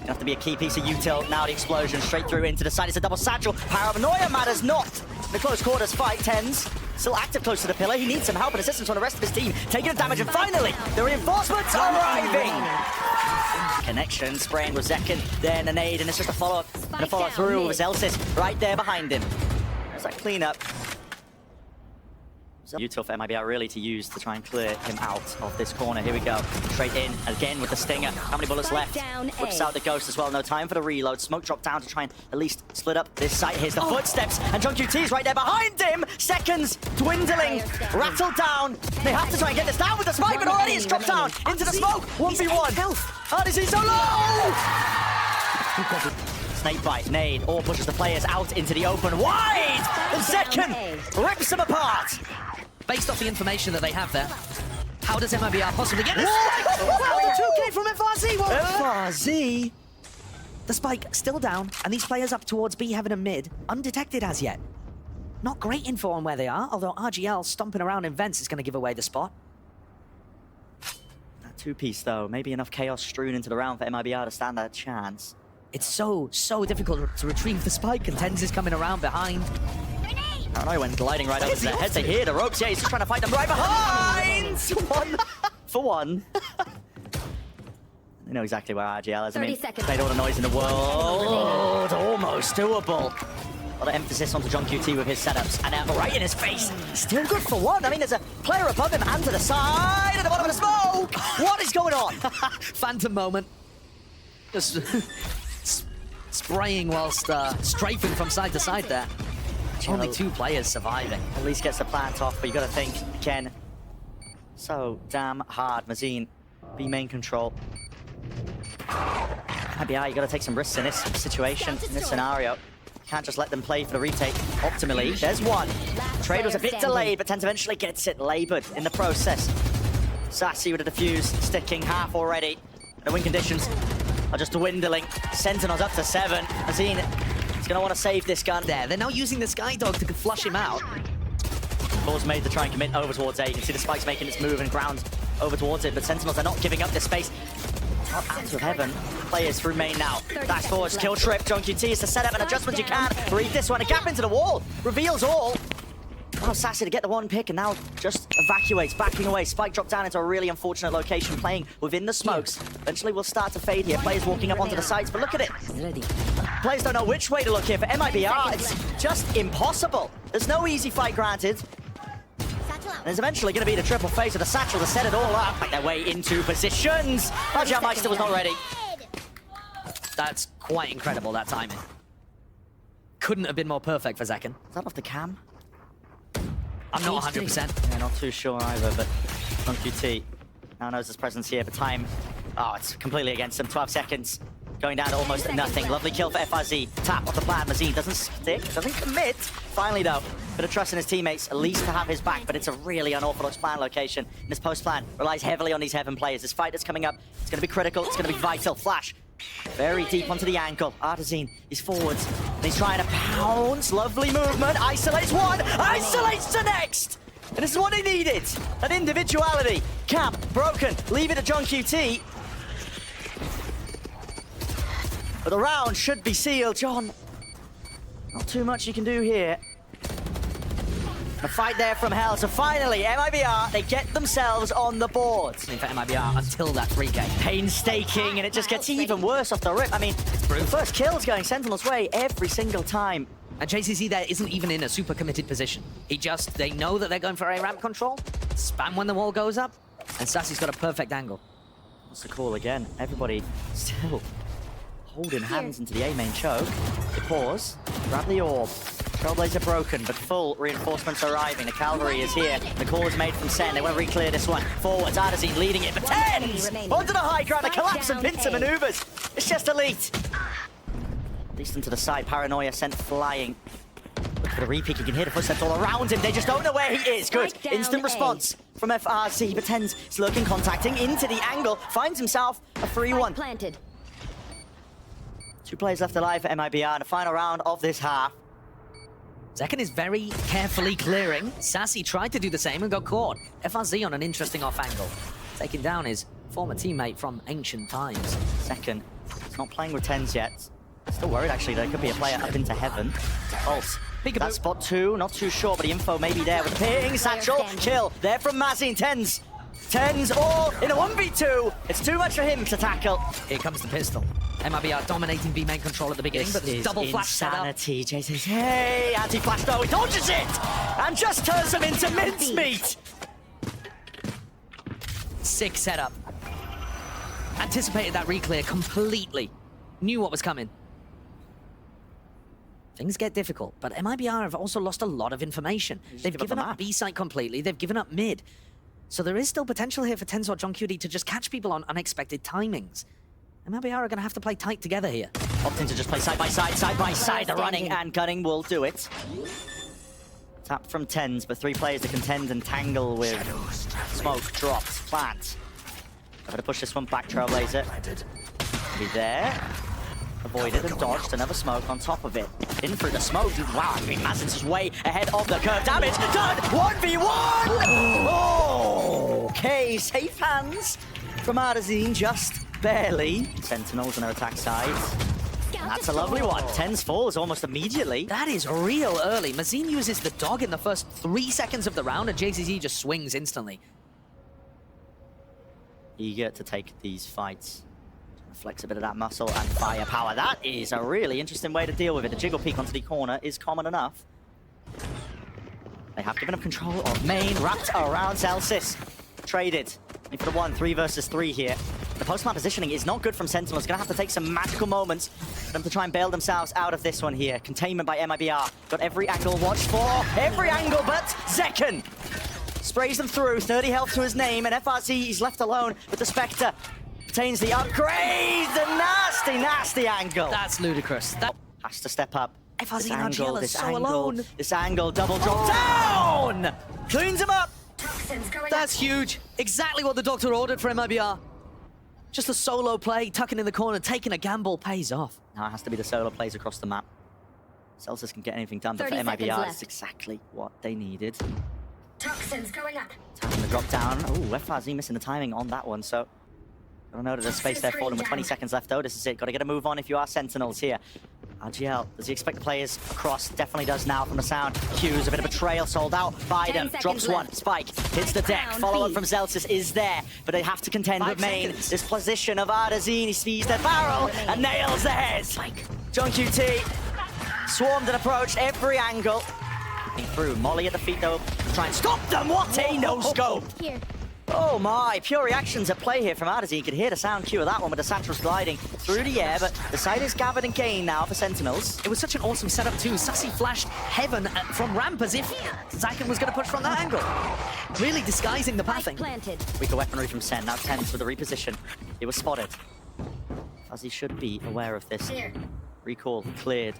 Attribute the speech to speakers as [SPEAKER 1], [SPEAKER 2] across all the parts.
[SPEAKER 1] Gonna have to be a key piece of util. Now the explosion straight through into the side. It's a double satchel. Paranoia matters not. The close quarters fight. Tens still active close to the pillar. He needs some help and assistance from the rest of his team. Taking the damage, and finally, the reinforcements arriving. Connection, spraying with Zekin, then a nade, and it's just a follow-up and a follow-through with Zelsis right there behind him. There's that cleanup. Util for MIBR really to use to try and clear him out of this corner. Here we go. Straight in, again with the stinger. How many bullets left? Whips out the ghost as well. No time for the reload. Smoke drop down to try and at least split up this site. Here's the footsteps, and JunQT is right there behind him. Seconds dwindling, rattled down. They have to try and get this down with the spike, but already it's dropped down into the smoke. 1v1. How does he so low? Snakebite, nade, or pushes the players out into the open wide. And Zekin rips them apart.
[SPEAKER 2] Based off the information that they have there, how does MIBR possibly get this?
[SPEAKER 3] The 2K from FRZ!
[SPEAKER 1] FRZ?
[SPEAKER 3] The spike still down, and these players up towards B, heaven, and mid, undetected as yet. Not great info on where they are, although RGL stomping around in vents is going to give away the spot.
[SPEAKER 1] That two-piece, though, maybe enough chaos strewn into the round for MIBR to stand a chance.
[SPEAKER 3] It's so difficult to retrieve the spike, and Tens is coming around behind.
[SPEAKER 1] Paranoia went gliding right over their heads. They hear the ropes. Yeah, he's just trying to fight them right behind. One for one. They know exactly where RGL is. I mean, made all the noise in the world. Almost doable. A lot of emphasis onto JunQT with his setups. And right in his face. Still good for one. I mean, there's a player above him and to the side. At the bottom of the smoke. What is going on?
[SPEAKER 2] Phantom moment. Just spraying whilst strafing from side to side there. Only two players surviving.
[SPEAKER 1] At least gets the plant off, but you got to think, again, so damn hard. Mazine, B main control. MIBR, you got to take some risks in this situation, in this scenario. Can't just let them play for the retake optimally. There's one. Trade was a bit delayed, but Tens eventually gets it labored in the process. Sassy with a defuse, sticking half already. The win conditions are just dwindling. Sentinels up to 7. Mazine, he's gonna want to save this gun.
[SPEAKER 2] There, they're now using the Skydog to flush him out.
[SPEAKER 1] Ball's made to try and commit over towards A. You can see the spike's making its move and ground over towards it, but Sentinels are not giving up this space. Not out of heaven. Players through main now. Dash forwards, kill trip. JunQT is to set up an adjustment you can. Read this one, a gap into the wall. Reveals all. Oh, Sassy to get the one pick and now just evacuates, backing away. Spike dropped down into a really unfortunate location, playing within the smokes. Eventually we'll start to fade here. Players walking up onto the sides, but look at it. Players don't know which way to look here. For MIBR, it's just impossible. There's no easy fight granted. And there's eventually going to be the triple phase of the satchel to set it all up. Make their way into positions. Meister was not ready.
[SPEAKER 2] That's quite incredible, that timing. Couldn't have been more perfect for Zekin.
[SPEAKER 1] Is that off the cam?
[SPEAKER 2] I'm not 100%.
[SPEAKER 1] Yeah, not too sure either, but JunQT now knows his presence here, but time, oh, it's completely against him. 12 seconds, going down to almost nothing. Lovely kill for FRZ. Tap off the plan. Mazine doesn't stick, doesn't commit. Finally, though, bit of trust in his teammates, at least to have his back, but it's a really unorthodox plan location. And this post plan relies heavily on these heaven players. This fight that's coming up, it's going to be critical, it's going to be vital. Flash. Very deep onto the ankle. Artazine is forwards. And he's trying to pounce. Lovely movement. Isolates one. Isolates the next. And this is what he needed. That individuality. Camp broken. Leave it to JunQT. But the round should be sealed. John, not too much you can do here. A fight there from hell. So finally, MIBR, they get themselves on the board.
[SPEAKER 2] In fact, MIBR until that 3K.
[SPEAKER 1] Painstaking, and it just gets even worse off the rip. I mean, the first kill's going Sentinel's way every single time.
[SPEAKER 2] And JCC there isn't even in a super committed position. They know that they're going for a ramp control. Spam when the wall goes up. And Sassy's got a perfect angle.
[SPEAKER 1] What's the call again? Everybody still holding hands into the A main choke. They pause, grab the orb. Trailblazer broken, but full reinforcements arriving. The cavalry is here. The call is made from Sen. They want to re-clear this one. Forwards, Artazine leading it, but Tens! Onto the high ground, a collapse and pincer maneuvers. It's just elite. At least into the side, Paranoia sent flying. Look for the repeat, you can hear the footsteps all around him. They just don't know where he is. Good, instant response from FRZ, but Tens is looking, contacting into the angle. Finds himself a 3-1. 2 players left alive for MIBR in the final round of this half.
[SPEAKER 2] Zekin is very carefully clearing. Sassy tried to do the same and got caught. FRZ on an interesting off angle. Taking down his former teammate from ancient times.
[SPEAKER 1] Second, Not playing with 10s yet. Still worried, actually. There could be a player up into heaven. Pulse. That spot 2, not too sure, but the info may be there with the ping. Satchel, kill. There from Mazin. 10s. 10s all in a 1v2. It's too much for him to tackle.
[SPEAKER 2] Here comes the pistol. MIBR dominating B main control at the beginning, but there's double flash set up.
[SPEAKER 1] Insanity. Jay says, hey, anti-flash though. He dodges it and just turns him into mincemeat.
[SPEAKER 2] Sick setup. Anticipated that reclear completely. Knew what was coming. Things get difficult, but MIBR have also lost a lot of information. They've given up B site completely. They've given up mid. So there is still potential here for TenZ or John QD to just catch people on unexpected timings. MIBR are going to have to play tight together here.
[SPEAKER 1] Opting to just play side by side. The running and gunning will do it. Tap from 10s, but 3 players to contend and tangle with. Smoke dropped, plant. I'm going to push this one back, Trailblazer. Be there. Avoided and dodged. Another smoke on top of it. In through the smoke. Wow, I mean, Mazin's is way ahead of the curve. Damage done! 1v1! Oh! Okay, safe hands from Arzine, just barely. Sentinels on their attack side. And that's a lovely one. 10s falls almost immediately.
[SPEAKER 2] That is real early. Mazin uses the dog in the first 3 seconds of the round, and JZZ just swings instantly.
[SPEAKER 1] Eager to take these fights. Flex a bit of that muscle and firepower. That is a really interesting way to deal with it. The jiggle peek onto the corner is common enough. They have given up control of main, wrapped around Celsius. Traded. For the 1, 3 versus 3 here. The post-plant positioning is not good from Sentinel. It's going to have to take some magical moments for them to try and bail themselves out of this one here. Containment by MIBR. Got every angle watched for. Every angle but Zekken. Sprays them through. 30 health to his name, and FRZ is left alone with the Spectre. Obtains the upgrade. The nasty, nasty angle.
[SPEAKER 2] That's ludicrous. That
[SPEAKER 1] has to step up.
[SPEAKER 2] FRZ and RGL are so alone.
[SPEAKER 1] This angle, double drop down. Cleans him up.
[SPEAKER 2] That's huge. Exactly what the doctor ordered for MIBR. Just a solo play, tucking in the corner, taking a gamble, pays off.
[SPEAKER 1] Now it has to be the solo plays across the map. Celsius can get anything done, but for MIBR, it's exactly what they needed.
[SPEAKER 4] Toxins going up.
[SPEAKER 1] Tapping the drop down. Ooh, FRZ missing the timing on that one, so I don't know that there's space there for them with 20 seconds left, though. This is it. Got to get a move on if you are Sentinels here. RGL, does he expect the players across? Definitely does now from the sound. Q's a bit of a trail sold out by them. Drops one. Spike hits the deck. Follow-up from Celsius is there, but they have to contend with main. This position of Arzine. He sees the barrel and nails the head. John QT swarmed and approached every angle. Through. Molly at the feet, though. Try and stop them. What a no-scope.
[SPEAKER 4] Here.
[SPEAKER 1] Oh my, pure reactions at play here from Arzine. You could hear the sound cue of that one with the Satchels gliding through the air, but the side is gathered and gained now for Sentinels.
[SPEAKER 2] It was such an awesome setup too. Sassy flashed heaven from ramp as if Zaken was going to push from that angle. Really disguising the pathing.
[SPEAKER 4] Planted.
[SPEAKER 1] Weaker weaponry from Sen, now 10s with the reposition. It was spotted. Fuzzy should be aware of this.
[SPEAKER 4] Here.
[SPEAKER 1] Recall cleared.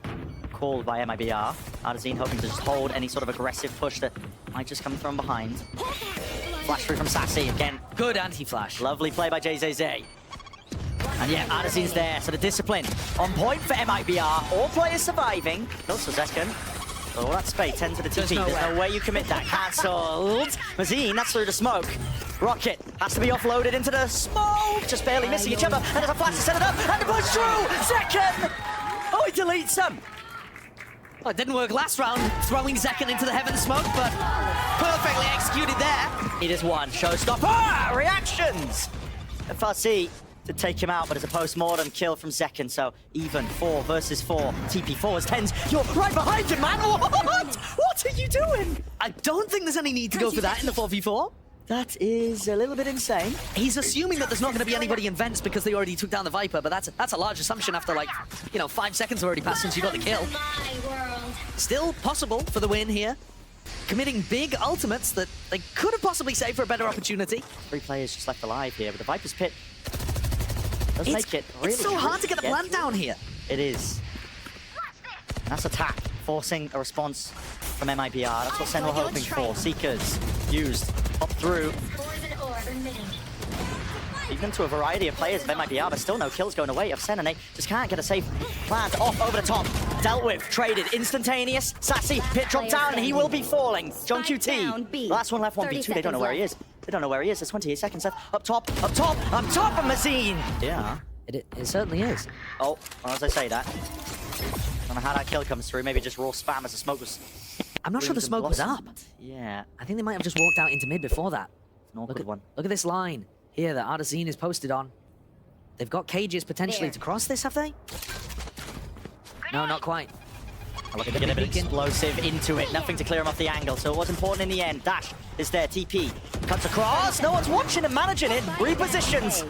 [SPEAKER 1] Called by MIBR. Arzine hoping to just hold any sort of aggressive push that might just come from behind. Flash through from Sassy again.
[SPEAKER 2] Good anti-flash.
[SPEAKER 1] Lovely play by JZZ. And yeah, Arzine's there, so the discipline on point for MIBR. All players surviving. Also Zekken. Oh, that space 10 to the TP. There's no way you commit that. Cancelled. Mazin, that's through the smoke. Rocket has to be offloaded into the smoke. Just barely missing each other. And there's a flash to set it up. And the push through. Zekken. Oh, he deletes him.
[SPEAKER 2] Well, it didn't work last round, throwing Zekken into the heaven smoke, but perfectly executed there.
[SPEAKER 1] It is one. Showstopper. Reactions. FRC to take him out, but it's a post-mortem kill from Zekken, so even 4 versus 4. TP4 is 10s. You're right behind him, man. What are you doing?
[SPEAKER 2] I don't think there's any need to go for that in the 4v4.
[SPEAKER 1] That is a little bit insane.
[SPEAKER 2] He's assuming that there's not going to be anybody in vents because they already took down the Viper, but that's a large assumption after, like, 5 seconds already passed since you got the kill. Still possible for the win here. Committing big ultimates that they could have possibly saved for a better opportunity.
[SPEAKER 1] 3 players just left alive here, but the Viper's pit does make it really
[SPEAKER 2] It's so hard to get the plant down here.
[SPEAKER 1] It is. And that's attack, forcing a response from MIBR. That's what Sen were hoping for. Seekers used, pop through. Even to a variety of players of MIBR, but still no kills going away of Sen, and they just can't get a safe plant off over the top. Dealt with, traded, instantaneous. Sassy, pit drop down, and he will be falling. John QT. Last one left, 1v2. They don't know where he is. They don't know where he is. There's 28 seconds left. Up top, on top of Mazin. Yeah.
[SPEAKER 3] It certainly is.
[SPEAKER 1] Oh, well, as I say that, I don't know how that kill comes through. Maybe just raw spam as the smoke was.
[SPEAKER 3] I'm not sure the smoke was up.
[SPEAKER 1] Yeah,
[SPEAKER 3] I think they might have just walked out into mid before that.
[SPEAKER 1] it's an awkward one.
[SPEAKER 3] Look at this line here that Artazine is posted on. They've got cages potentially to cross this, have they? No, not quite.
[SPEAKER 1] Look at the bit explosive into it. Nothing to clear him off the angle, so it was important in the end. Dash is there. TP cuts across. No one's watching and managing it. Repositions.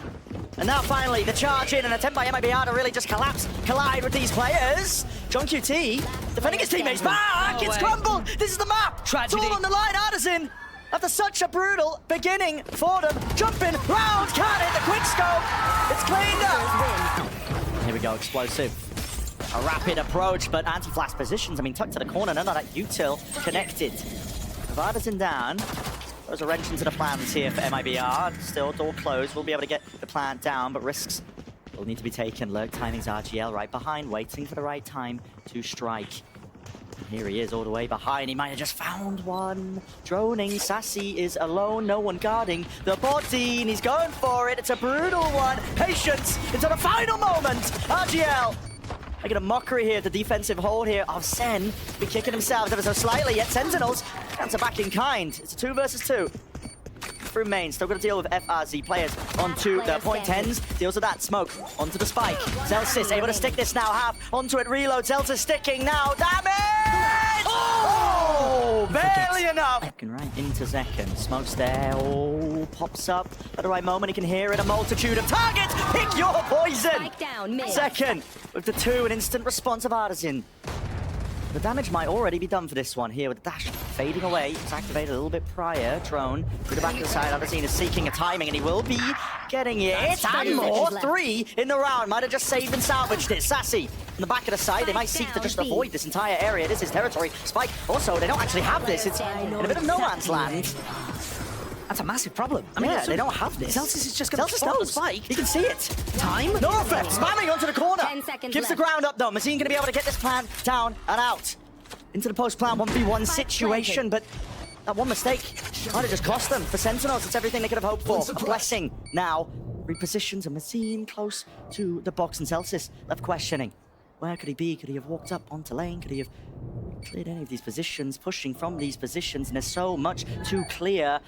[SPEAKER 1] And now finally the charge in, an attempt by MIBR to really just collide with these players. John QT defending his teammates back. It's crumbled. This is the map.
[SPEAKER 3] Tragedy.
[SPEAKER 1] It's all on the line. Artisan, after such a brutal beginning for them, jumping round, cannon, the quick scope. It's cleaned up. Here we go, explosive. A rapid approach, but anti-flash positions. I mean, tucked to the corner, none of that util connected. Artisan down. There's a wrench into the plans here for MIBR. Still, door closed. We'll be able to get the plant down, but risks will need to be taken. Lurk timing's RGL right behind, waiting for the right time to strike. And here he is all the way behind. He might have just found one. Droning. Sassy is alone. No one guarding the body, and he's going for it. It's a brutal one. Patience until the final moment. RGL making a mockery here, the defensive hold here of Sen. Be kicking themselves ever so slightly, yet Sentinels answer back in kind. It's a 2 versus 2. Through main, still got to deal with FRZ players onto the point 10s. Deals with that smoke onto the spike. Zelsis able to stick this now, half onto it, reload. Zelsis sticking now, damage! Oh, barely enough. Looking right into Zekken. Smoke's there. Oh, pops up at the right moment. He can hear it. A multitude of targets. Pick your poison. Zekken with the 2, an instant response of Artisan. The damage might already be done for this one here with the dash fading away. It's activated a little bit prior. Drone through the back of the side. Artisan is seeking a timing, and he will be getting it. And more. 3 in the round. Might have just saved and salvaged it. Sassy in the back of the side. They might seek to just avoid this entire area. This is territory. Spike also, they don't actually have this. It's in a bit of no man's land.
[SPEAKER 3] That's a massive problem. I mean,
[SPEAKER 1] Yeah, they don't have this.
[SPEAKER 3] Zelsis is just going to spot the spike.
[SPEAKER 1] You can see it.
[SPEAKER 3] Time?
[SPEAKER 1] No effect. Spamming onto the corner.
[SPEAKER 4] 10 seconds
[SPEAKER 1] Gives the
[SPEAKER 4] left.
[SPEAKER 1] ground up though. Mazine going to be able to get this plan down and out. Into the post-plan 1v1 situation, but that one mistake might have just cost them. For Sentinels, it's everything they could have hoped for. A blessing now. Repositions a Mazine close to the box, and Celsius left questioning. Where could he be? Could he have walked up onto lane? Could he have cleared any of these positions? Pushing from these positions, and there's so much to clear.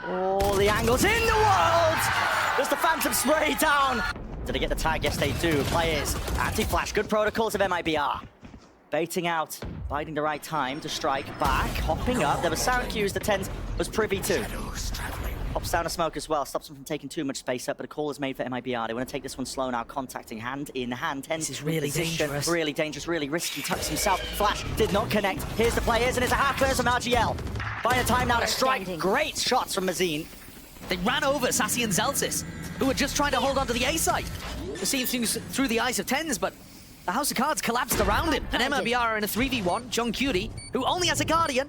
[SPEAKER 1] All the angles in the world! There's the Phantom spray down! Did they get the tag? Yes, they do. Players, anti-flash, good protocols of MIBR. Baiting out, biding the right time to strike back, hopping up. There were sound cues the 10 was privy to. Hops down a smoke as well, stops them from taking too much space up, but a call is made for MIBR. They want to take this one slow now, contacting hand in hand. 10
[SPEAKER 3] This is really dangerous.
[SPEAKER 1] Really dangerous, really risky. Tucks himself. Flash did not connect. Here's the players, and it's a half burst from RGL. Buying the time now to strike. Great shots from Mazine.
[SPEAKER 3] They ran over Sassy and Zelsis, who were just trying to hold on to the A side. They're seeing things through the eyes of 10s, but the House of Cards collapsed around him. And MIBR are in a 3v1. John Cutie, who only has a Guardian,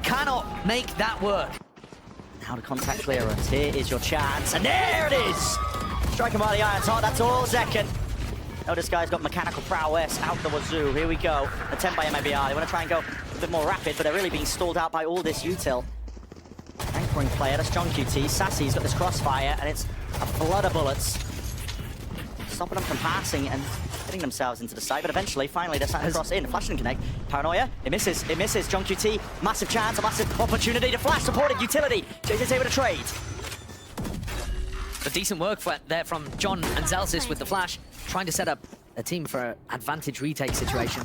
[SPEAKER 3] cannot make that work.
[SPEAKER 1] Now to contact clearance. Here is your chance, and there it is! Striking by the Iron's Heart, that's all Zekken. Oh, this guy's got mechanical prowess out the wazoo. Here we go. Attempt by MIBR. They want to try and go a bit more rapid, but they're really being stalled out by all this util. Anchoring player, that's John QT. Sassy's got this crossfire, and it's a flood of bullets. Stopping them from passing and getting themselves into the side, but eventually, finally, they're starting to cross in. Flash and connect. Paranoia, it misses. John QT, massive chance, a massive opportunity to flash, supported utility. JJ's able to trade.
[SPEAKER 3] But decent work there from John and Zelsis with the flash, trying to set up a team for an advantage retake situation.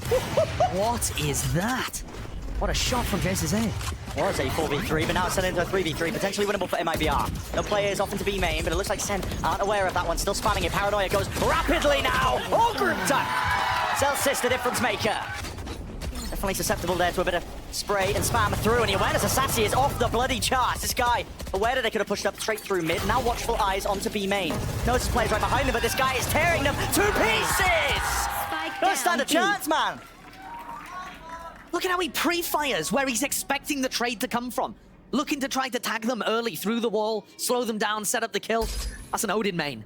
[SPEAKER 3] What is that? What a shot from JSA.
[SPEAKER 1] Was a 4v3, but now it's set into a 3v3, potentially winnable for MIBR. No players off into B main, but it looks like Sen aren't aware of that one, still spamming it. Paranoia goes rapidly now. All grouped up. Zelsis, the difference maker. Definitely susceptible there to a bit of spray and spam through, and the awareness of Sassy is off the bloody charts. This guy, aware that they could have pushed up straight through mid, now watchful eyes onto B main. Notices players right behind him, but this guy is tearing them to pieces! Don't stand a chance, man!
[SPEAKER 3] Look at how he pre-fires where he's expecting the trade to come from. Looking to try to tag them early through the wall, slow them down, set up the kill. That's an Odin main.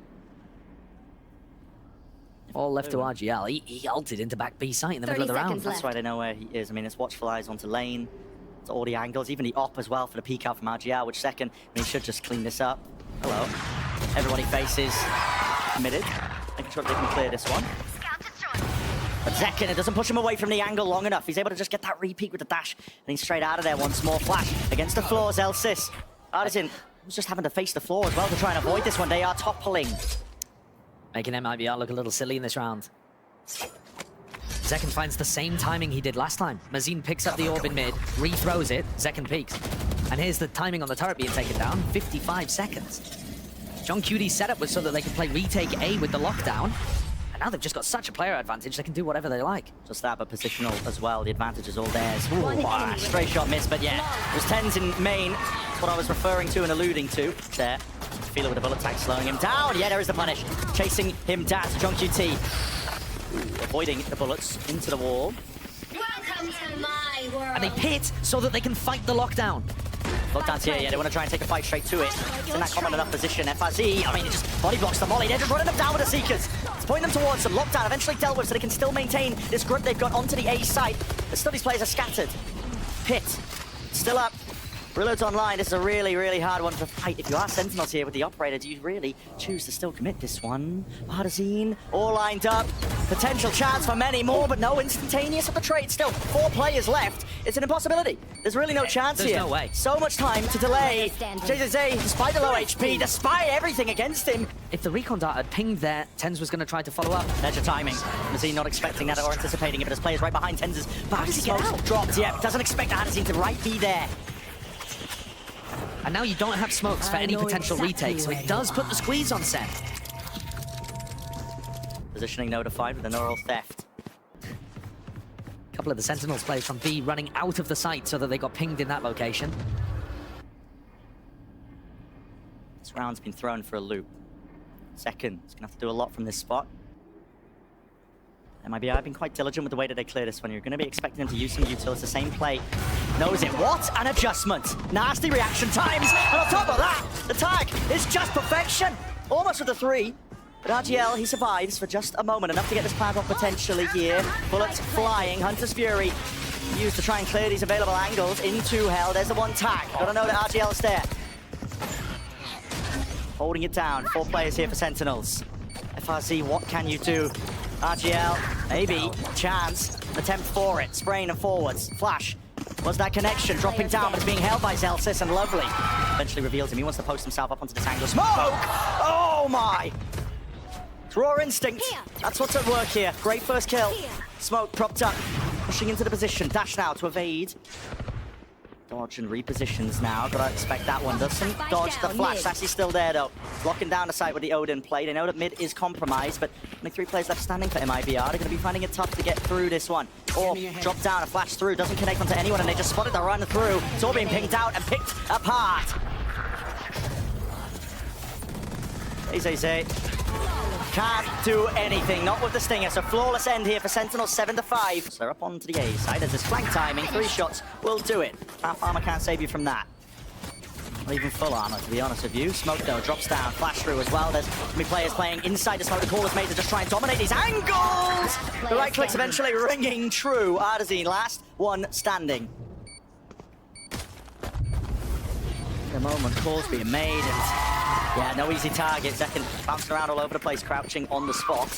[SPEAKER 3] All left to RGL. He ulted into back B site in the middle of the round.
[SPEAKER 1] That's why they know where he is. I mean, it's watchful eyes onto lane. It's all the angles, even the op as well for the peek out from RGL, which second, I mean, he should just clean this up. Hello. Everybody faces committed. making sure they can clear this one. But Zekin, it doesn't push him away from the angle long enough. He's able to just get that re-peek with the dash, and he's straight out of there once more. Flash against the floor, Zelsis. Artisan was just having to face the floor as well to try and avoid this one. They are toppling.
[SPEAKER 2] Making MIBR look a little silly in this round. Zekin finds the same timing he did last time. Mazin picks up the orb in mid, re-throws it, Zekin peeks. And here's the timing on the turret being taken down, 55 seconds. John Cuty's setup was so that they could play retake A with the lockdown. And now they've just got such a player advantage, they can do whatever they like.
[SPEAKER 1] Just that, but positional as well. The advantage is all theirs. Ooh, straight shot miss, but yeah. It was 10s in main. That's what I was referring to and alluding to there. Feel it with a bullet tag slowing him down. Yeah, there is the punish. Chasing him down to John QT. Avoiding the bullets into the wall.
[SPEAKER 4] Welcome to my world.
[SPEAKER 2] And they pit so that they can fight the lockdown.
[SPEAKER 1] Lockdown's here, yeah, they want to try and take a fight straight to it. It's in that common enough position. FRZ, I mean, it just body blocks the molly. They're just running them down with the Seekers. It's pointing them towards them. Lockdown eventually dealt with so they can still maintain this grip they've got onto the A side. The Studies players are scattered. Pit, still up. Reload's online. This is a really, really hard one to fight. If you are Sentinels here with the operator, do you really choose to still commit this one? Artisan, all lined up. Potential chance for many more, but no instantaneous of the trade. Still, 4 players left. It's an impossibility. There's really no chance here.
[SPEAKER 2] There's no way.
[SPEAKER 1] So much time to delay. JZZ, despite the low HP, despite everything against him.
[SPEAKER 2] If the recon dart had pinged there, Tens was going to try to follow up.
[SPEAKER 1] There's your timing. Mazin not expecting that or anticipating it, but his players right behind Tens' back.
[SPEAKER 2] does he get out?
[SPEAKER 1] Dropped, yeah. Doesn't expect Artisan to right be there.
[SPEAKER 2] And now you don't have smokes for any potential retake, so it does put the squeeze on Sen.
[SPEAKER 1] Positioning notified with a neural theft.
[SPEAKER 2] A couple of the Sentinels players from B running out of the site so that they got pinged in that location.
[SPEAKER 1] This round's been thrown for a loop. Second, it's gonna have to do a lot from this spot. MIBR have been quite diligent with the way that they clear this one. You're going to be expecting them to use some util. It's the same play. Knows it. What an adjustment. Nasty reaction times. And on top of that, the tag is just perfection. Almost with the 3. But RGL, he survives for just a moment. Enough to get this plant off potentially here. Bullets flying. Hunter's Fury used to try and clear these available angles into hell. There's the one tag. Got to know that RGL's there. Holding it down. 4 players here for Sentinels. FRZ, what can you do? RGL, maybe, chance, attempt for it, spraying and forwards, flash, was that connection, dropping down, but it's being held by Zelsis, and Lovely eventually reveals him, he wants to post himself up onto this angle, smoke! Oh my! It's raw instinct, that's what's at work here, great first kill, smoke propped up, pushing into the position, dash now to evade. Dodge and repositions now. Gotta expect that one. Doesn't dodge the flash. Sassy's still there though. Locking down the site with the Odin play. They know that mid is compromised, but only 3 players left standing for MIBR. They're gonna be finding it tough to get through this one. Or drop down, a flash through, doesn't connect onto anyone, and they just spotted the run through. It's all being pinged out and picked apart. Zay. Can't do anything, not with the Stinger, so flawless end here for Sentinel, 7-5. So they're up onto the A side, there's this flank timing, 3 shots will do it. Half armor can't save you from that. Not even full armor, to be honest with you. Smoke though, drops down, flash through as well. There's gonna be players playing inside the smoke. The call is made to just try and dominate these angles! The right click's eventually ringing true. Artisan, last one standing. The moment, calls being made, and yeah, no easy target. Zekin bouncing around all over the place, crouching on the spot.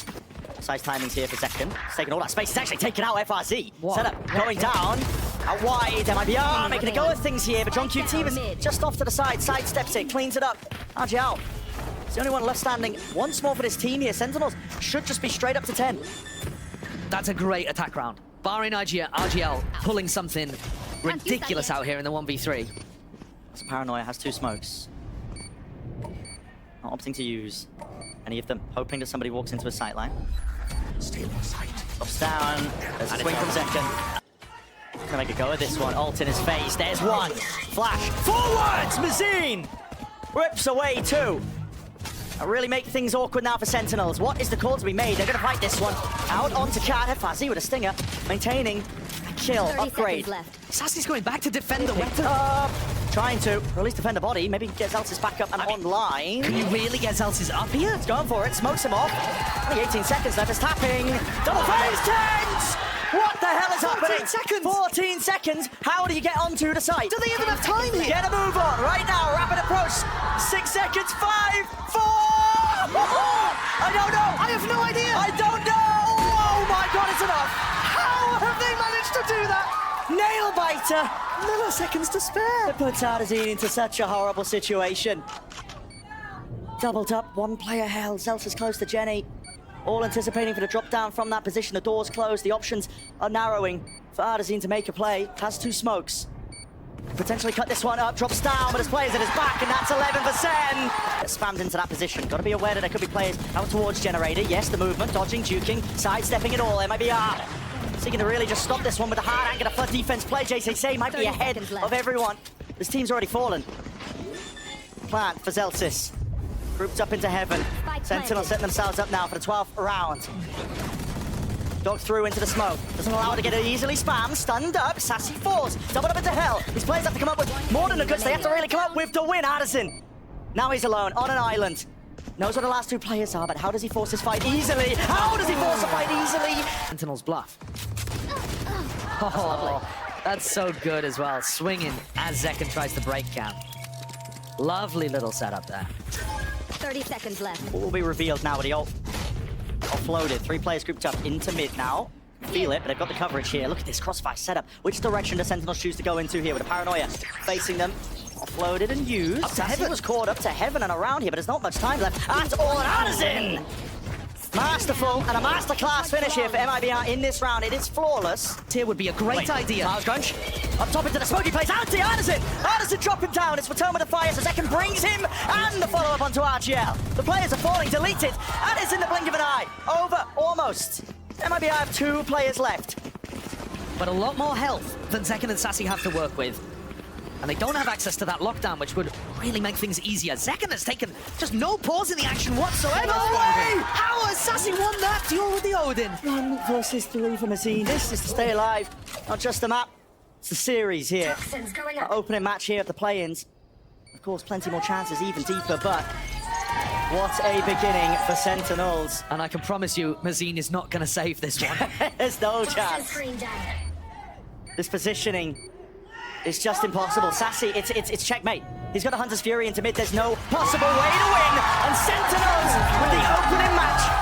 [SPEAKER 1] Size timings here for Zekin. He's taking all that space. He's actually taking out FRZ. Setup going down. Out wide. MIBR making a go of things here, but John QT was just off to the side. Sidesteps it, cleans it up. RGL. It's the only one left standing. Once more for this team here. Sentinels should just be straight up to 10.
[SPEAKER 2] That's a great attack round. Barring RGL pulling something ridiculous out here in the 1v3.
[SPEAKER 1] So Paranoia has 2 smokes. Not opting to use any of them, hoping that somebody walks into a sight line. Stay on sight. Drops down. There's a swing from Zekin. Gonna make a go of this one. Ult in his face. There's one. Flash. Forwards! Mazin! Rips away 2. That really make things awkward now for Sentinels. What is the call to be made? They're gonna fight this one. Out onto Cat. FRZ with a stinger. Maintaining a kill. Upgrade.
[SPEAKER 2] Sassy's going back to defend the weapon.
[SPEAKER 1] Trying to, or at least defend the body. Maybe get Zelsis back up and online.
[SPEAKER 2] Can you really get Zelsis up here?
[SPEAKER 1] He's going for it, smokes him off. Only 18 seconds left, it's tapping. Double phase Tens! What the hell is happening?
[SPEAKER 2] 14 seconds!
[SPEAKER 1] 14 seconds! How do you get onto the site?
[SPEAKER 2] Do they even have time here?
[SPEAKER 1] Get a move on right now, rapid approach. 6 seconds, 5, 4! I don't know!
[SPEAKER 2] I have no idea.
[SPEAKER 1] I don't know. Oh my God, it's enough.
[SPEAKER 2] How have they managed to do that?
[SPEAKER 1] Nail biter.
[SPEAKER 2] Milliseconds to spare.
[SPEAKER 1] It puts Arzine into such a horrible situation. Doubled up, one player held. Zelt's close to Jenny. All anticipating for the drop down from that position. The door's closed. The options are narrowing for Arzine to make a play. Has 2 smokes. Potentially cut this one up. Drops down, but his players at his back, and that's 11 for Sen. Spammed into that position. Got to be aware that there could be players out towards Generator. Yes, the movement, dodging, juking, sidestepping it all. MIBR seeking to really just stop this one with a hard angle. A flood defense play. JCC might be ahead of everyone. This team's already fallen. Plant for Zelsis. Grouped up into heaven. Sentinel setting themselves up now for the 12th round. Dog through into the smoke. Doesn't allow it to get it easily spammed. Stunned up. Sassy falls. Doubled up into hell. These players have to come up with more than the goods. They have to really come up with to win. Addison. Now he's alone on an island. Knows where the last 2 players are, but how does he force this fight easily? How does he force a fight easily?
[SPEAKER 2] Sentinel's bluff. Oh, that's so good as well. Swinging as Zekken tries to break count. Lovely little setup there.
[SPEAKER 4] 30 seconds left.
[SPEAKER 1] What will be revealed now with the ult? Offloaded. 3 players grouped up into mid now. Feel it, but they've got the coverage here. Look at this crossfire setup. Which direction does Sentinels choose to go into here with a paranoia facing them? Offloaded and used. Up to heaven was caught up to heaven and around here, but there's not much time left at all. And Addison! Masterful and a masterclass finish here for MIBR in this round. It is flawless.
[SPEAKER 2] Here would be a great idea.
[SPEAKER 1] Miles Crunch. Up top into the smoky place. Anti Addison! Addison dropping down. It's Fatoma the fire. So Zekken brings him and the follow-up onto RGL. The players are falling. Deleted. And it's in the blink of an eye. Over. Almost. MIBR have 2 players left.
[SPEAKER 2] But a lot more health than Zekken and Sassy have to work with. And they don't have access to that lockdown, which would really make things easier. Zekken has taken just no pause in the action whatsoever.
[SPEAKER 1] No way!
[SPEAKER 2] How has Sassy won that duel with the Odin?
[SPEAKER 1] 1 versus 3 for Mazine. This is to stay alive. Not just the map. It's the series here.
[SPEAKER 4] Toxins going
[SPEAKER 1] Our
[SPEAKER 4] up.
[SPEAKER 1] opening match here of the play-ins. Of course, plenty more chances, even deeper, but what a beginning for Sentinels.
[SPEAKER 2] And I can promise you, Mazine is not going to save this one.
[SPEAKER 1] There's no
[SPEAKER 4] Toxin
[SPEAKER 1] chance.
[SPEAKER 4] screen down.
[SPEAKER 1] This positioning is just impossible. Sassy, it's checkmate. He's got a Hunter's Fury into mid. There's no possible way to win. And Sentinels with the opening match